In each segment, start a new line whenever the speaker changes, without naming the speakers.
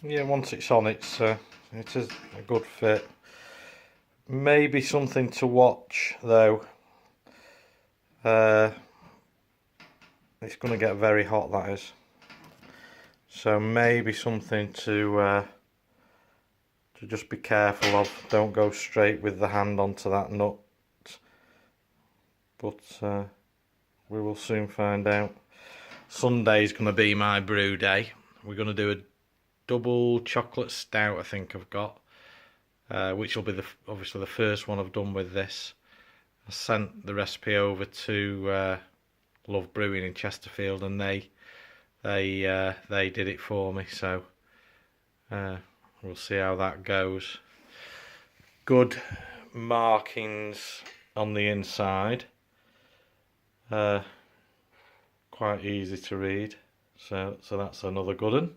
yeah, once it's on, it is a good fit. Maybe something to watch though. It's going to get very hot, that is. So maybe something to just be careful of. Don't go straight with the hand onto that nut. But we will soon find out. Sunday's going to be my brew day. We're going to do a double chocolate stout, I think I've got, which will be obviously the first one I've done with this. I sent the recipe over to Love Brewing in Chesterfield, and they did it for me. So we'll see how that goes. Good markings on the inside. Quite easy to read. So that's another good one.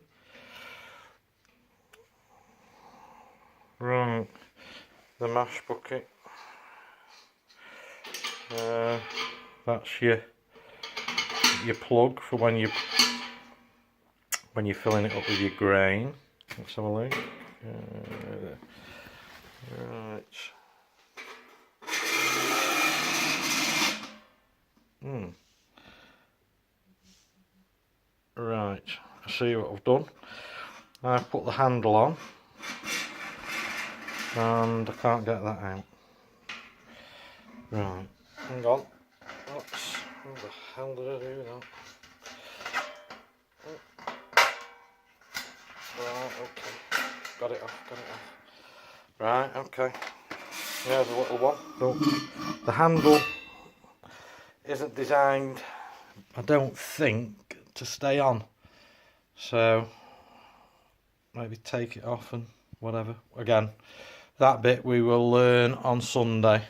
Right, the mash bucket. That's your plug for when you're filling it up with your grain. Let's have a look. Right. Right. See what I've done. I've put the handle on, and I can't get that out. Right. Hang on. How the hell did I do that? Right, okay. Got it off. Right, okay. There's a little one. Look, the handle isn't designed, I don't think, to stay on. So maybe take it off and whatever. Again, that bit we will learn on Sunday.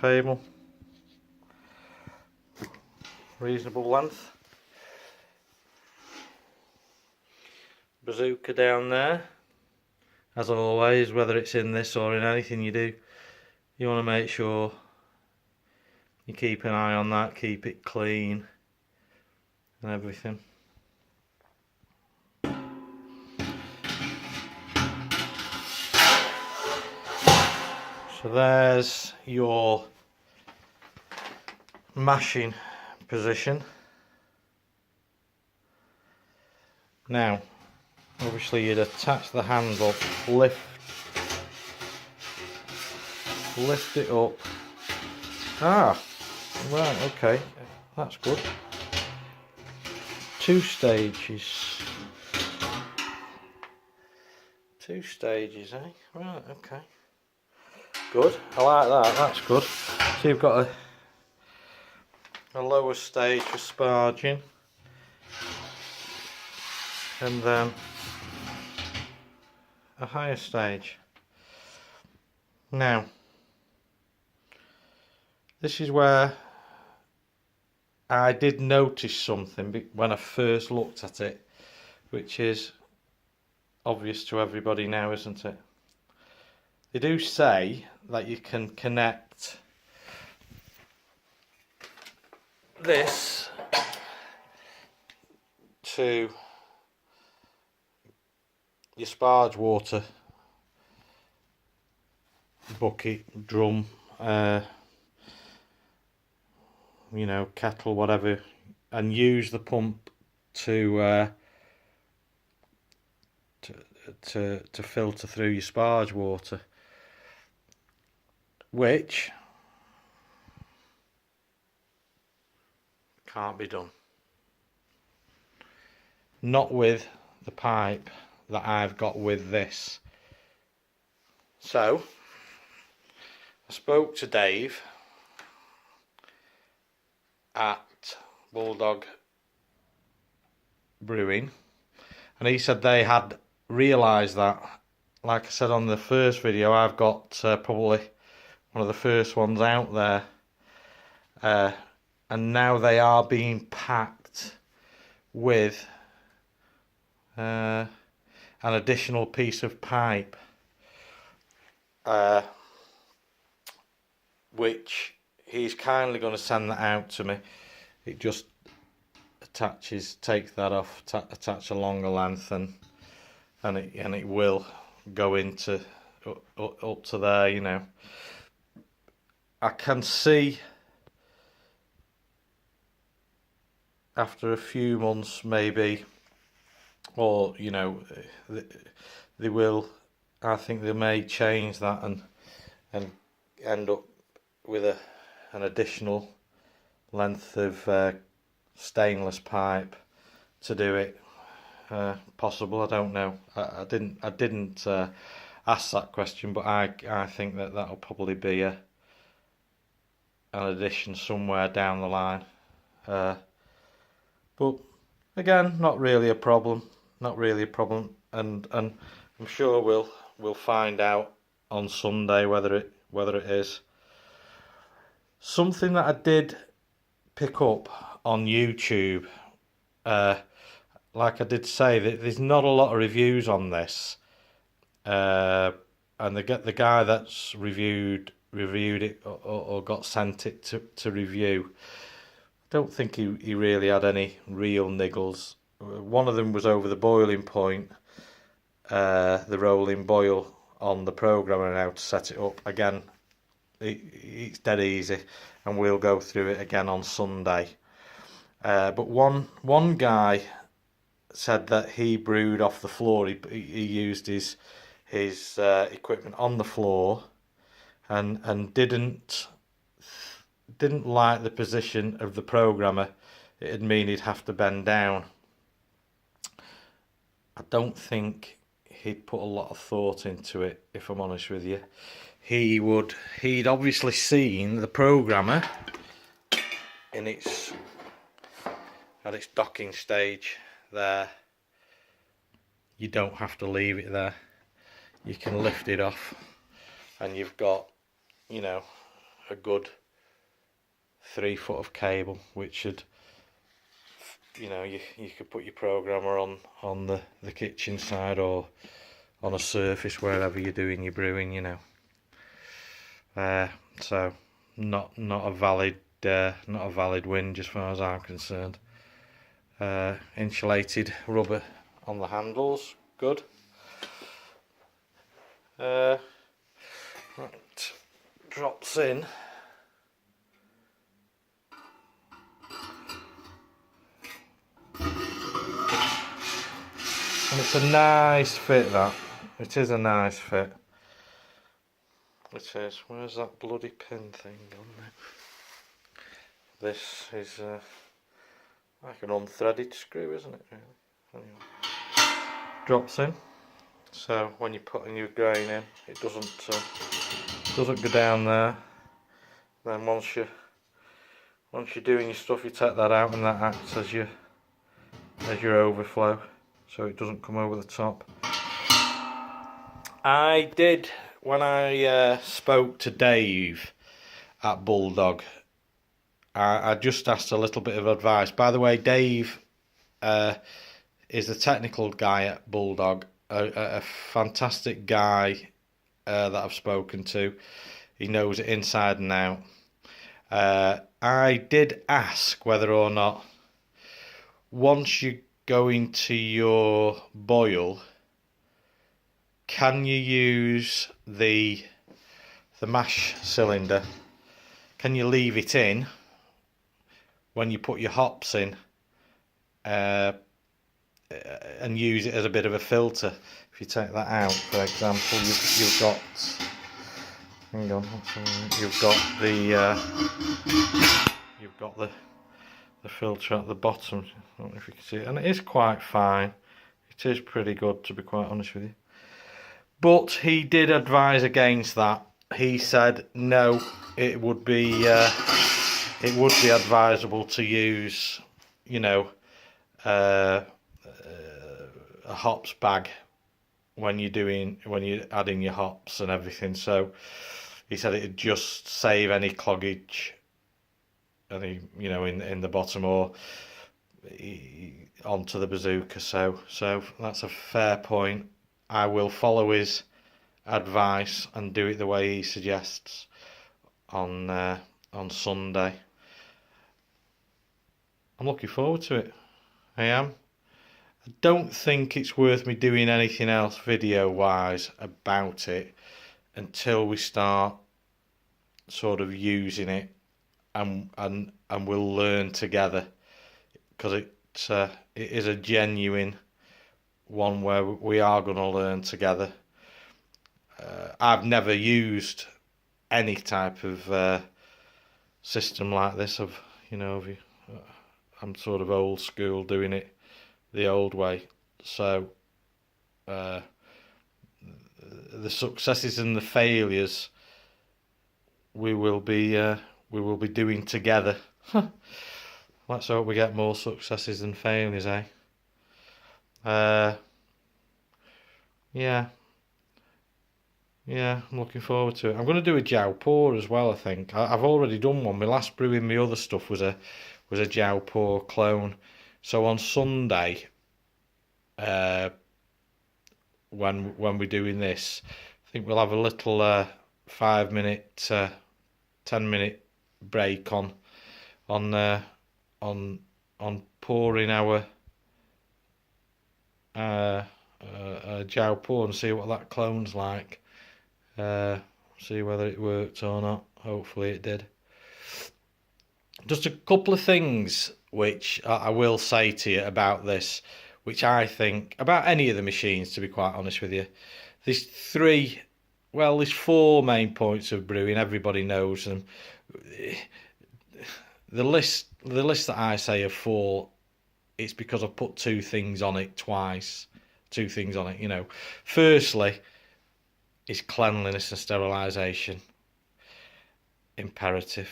Cable, reasonable length. Bazooka down there. As always, whether it's in this or in anything you do, you want to make sure you keep an eye on that, keep it clean and everything. So there's your mashing position. Now, obviously you'd attach the handle, lift it up. Ah, right, okay, that's good. 2 stages. 2 stages, eh? Right, okay. Good, I like that, that's good. So you've got a lower stage for sparging, and then a higher stage. Now, this is where I did notice something when I first looked at it, which is obvious to everybody now, isn't it? They do say that you can connect this to your sparge water bucket, drum, you know, kettle, whatever, and use the pump to filter through your sparge water, which can't be done. Not with the pipe that I've got with this. So I spoke to Dave at Bulldog Brewing, and he said they had realised that. Like I said on the first video, I've got probably one of the first ones out there, and now they are being packed with an additional piece of pipe, which he's kindly going to send that out to me. It just take that off, attach a longer length, and it will go into up to there, you know. I can see after a few months maybe, or you know, they will, I think they may change that and end up with an additional length of stainless pipe to do it. Possible, I don't know. I didn't ask that question, but I think that'll probably be an addition somewhere down the line. But again, not really a problem. Not really a problem, and I'm sure we'll find out on Sunday whether it is. Something that I did pick up on YouTube, like I did say, that there's not a lot of reviews on this, and the guy that's reviewed it or got sent it to review, I don't think he really had any real niggles. One of them was over the boiling point, the rolling boil on the programmer and how to set it up. Again, it's dead easy, and we'll go through it again on Sunday. But one guy said that he brewed off the floor. He used his equipment on the floor, and didn't like the position of the programmer. It'd mean he'd have to bend down. I don't think he'd put a lot of thought into it, if I'm honest with you. He'd obviously seen the programmer at its docking stage there. You don't have to leave it there. You can lift it off, and you've got, you know, a good 3 foot of cable, which should, you know, you could put your programmer on the kitchen side or on a surface wherever you're doing your brewing, you know. So not a valid whinge as far as I'm concerned. Insulated rubber on the handles, good. Right, drops in. And it's a nice fit, that. It is a nice fit. It is. Where's that bloody pin thing on there? This is like an unthreaded screw, isn't it, really? Anyway. Drops in. So when you're putting your grain in, it doesn't go down there. Then once you're doing your stuff, you take that out, and that acts as your overflow, so it doesn't come over the top. I did, when I spoke to Dave at Bulldog, I just asked a little bit of advice. By the way, Dave is the technical guy at Bulldog, a fantastic guy that I've spoken to. He knows it inside and out. I did ask whether or not, once you go into your boil, can you use the mash cylinder? Can you leave it in when you put your hops in, and use it as a bit of a filter? If you take that out, for example, you've got, hang on, you've got the filter at the bottom. I don't know if you can see it, and it is quite fine. It is pretty good, to be quite honest with you. But he did advise against that. He said no, it would be advisable to use, you know, a hops bag when you're adding your hops and everything. So he said it'd just save any cloggage, any, you know, in the bottom or onto the bazooka. So that's a fair point. I will follow his advice and do it the way he suggests on Sunday. I'm looking forward to it. I am. I don't think it's worth me doing anything else video wise about it until we start sort of using it and we'll learn together, because it is a genuine one where we are going to learn together. I've never used any type of system like this. I'm sort of old school, doing it the old way. So the successes and the failures we will be doing together. Let's hope we get more successes than failures, eh? Yeah, I'm looking forward to it. I'm going to do a Jiao pour as well, I think. I've already done one. My last brewing, my other stuff was a Jiao pour clone. So on Sunday, when we're doing this, I think we'll have a little 5-minute, 10-minute break on pouring our Jiao pour and see what that clone's like. See whether it worked or not. Hopefully it did. Just a couple of things which I will say to you about this, which I think about any of the machines, to be quite honest with you. There's four main points of brewing. Everybody knows them. The list that I say of four, it's because I've put two things on it twice. Two things on it, you know. Firstly, is cleanliness and sterilisation. Imperative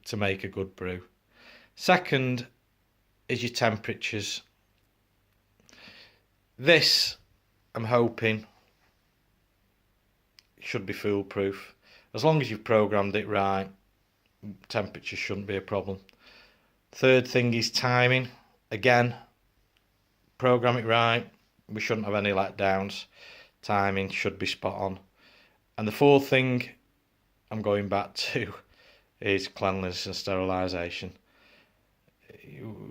to make a good brew. Second is your temperatures. This, I'm hoping, should be foolproof. As long as you've programmed it right, temperature shouldn't be a problem. Third thing is timing. Again, program it right. We shouldn't have any letdowns. Timing should be spot on. And the fourth thing I'm going back to is cleanliness and sterilisation.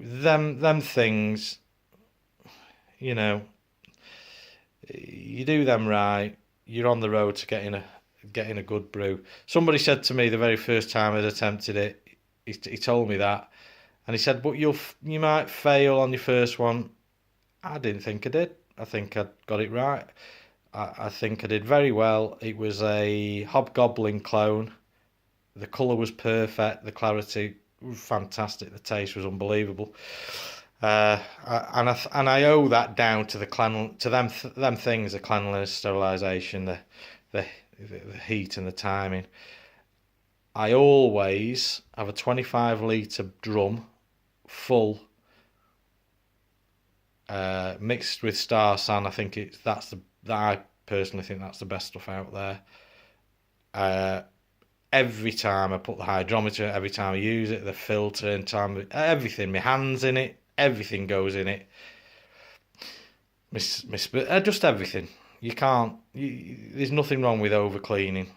Them things, you know, you do them right, you're on the road to getting a good brew. Somebody said to me the very first time I'd attempted it, he told me that, and he said, but you might fail on your first one. I didn't think I did. I think I got it right. I think I did very well. It was a Hobgoblin clone. The colour was perfect. The clarity was fantastic. The taste was unbelievable. And I owe that down to them things: the cleanliness, sterilisation, the heat, and the timing. I always have a 25-litre drum full, mixed with Star San. I think I personally think that's the best stuff out there. Every time I put the hydrometer, every time I use it, the filter, everything, my hands in it, everything goes in it. Just everything. There's nothing wrong with over cleaning.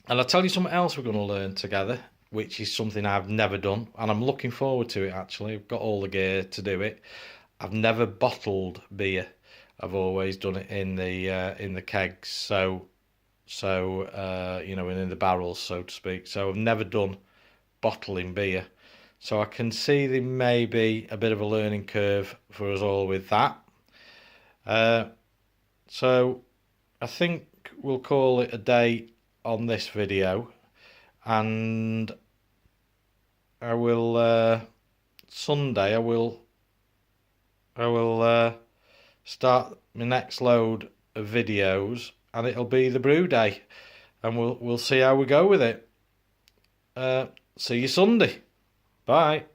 And I'll tell you something else we're going to learn together, which is something I've never done, and I'm looking forward to it. Actually, I've got all the gear to do it. I've never bottled beer. I've always done it in the kegs, so you know, in the barrels, so to speak. So I've never done bottling beer, so I can see there may be a bit of a learning curve for us all with that. So I think we'll call it a day on this video, and I will Sunday I will start my next load of videos, and it'll be the brew day, and we'll see how we go with it. See you Sunday. Bye.